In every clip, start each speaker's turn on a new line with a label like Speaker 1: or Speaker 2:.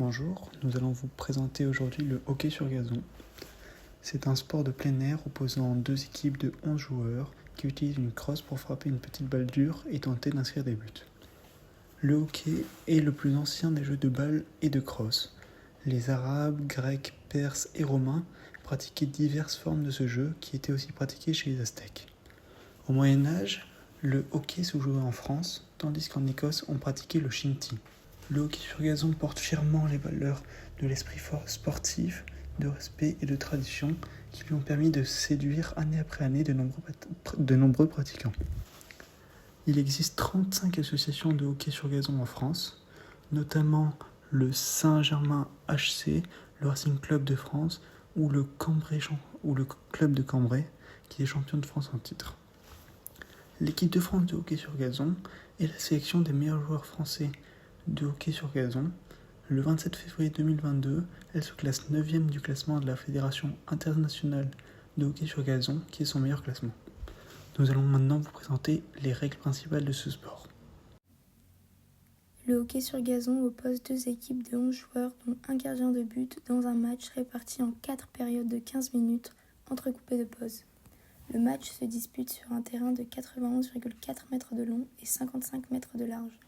Speaker 1: Bonjour, nous allons vous présenter aujourd'hui le hockey sur gazon. C'est un sport de plein air opposant deux équipes de 11 joueurs qui utilisent une crosse pour frapper une petite balle dure et tenter d'inscrire des buts. Le hockey est le plus ancien des jeux de balle et de crosse. Les Arabes, Grecs, Perses et Romains pratiquaient diverses formes de ce jeu qui étaient aussi pratiquées chez les Aztèques. Au Moyen-Âge, le hockey se jouait en France, tandis qu'en Écosse on pratiquait le shinty. Le hockey sur gazon porte fièrement les valeurs de l'esprit sportif, de respect et de tradition qui lui ont permis de séduire année après année de nombreux pratiquants. Il existe 35 associations de hockey sur gazon en France, notamment le Saint-Germain HC, le Racing Club de France ou le Club de Cambrai qui est champion de France en titre. L'équipe de France de hockey sur gazon est la sélection des meilleurs joueurs français de hockey sur gazon. Le 27 février 2022, elle se classe 9e du classement de la Fédération internationale de hockey sur gazon, qui est son meilleur classement. Nous allons maintenant vous présenter les règles principales de ce sport.
Speaker 2: Le hockey sur gazon oppose deux équipes de 11 joueurs, dont un gardien de but, dans un match réparti en 4 périodes de 15 minutes, entrecoupées de pauses. Le match se dispute sur un terrain de 91,4 mètres de long et 55 mètres de large.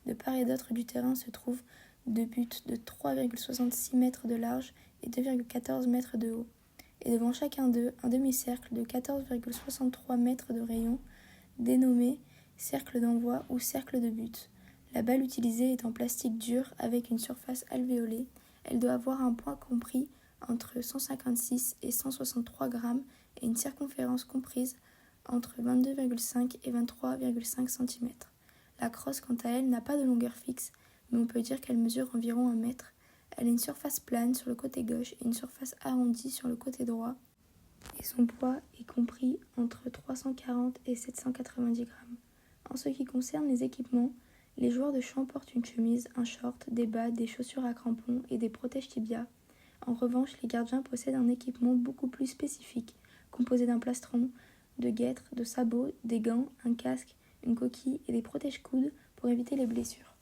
Speaker 2: De part et d'autre du terrain se trouvent deux buts de 3,66 mètres de large et 2,14 mètres de haut. Et devant chacun d'eux, un demi-cercle de 14,63 mètres de rayon, dénommé cercle d'envoi ou cercle de but. La balle utilisée est en plastique dur avec une surface alvéolée. Elle doit avoir un poids compris entre 156 et 163 grammes et une circonférence comprise entre 22,5 et 23,5 cm. La crosse, quant à elle, n'a pas de longueur fixe, mais on peut dire qu'elle mesure environ 1 mètre. Elle a une surface plane sur le côté gauche et une surface arrondie sur le côté droit, et son poids est compris entre 340 et 790 grammes. En ce qui concerne les équipements, les joueurs de champ portent une chemise, un short, des bas, des chaussures à crampons et des protèges tibias. En revanche, les gardiens possèdent un équipement beaucoup plus spécifique, composé d'un plastron, de guêtres, de sabots, des gants, un casque, une coquille et des protège-coudes pour éviter les blessures.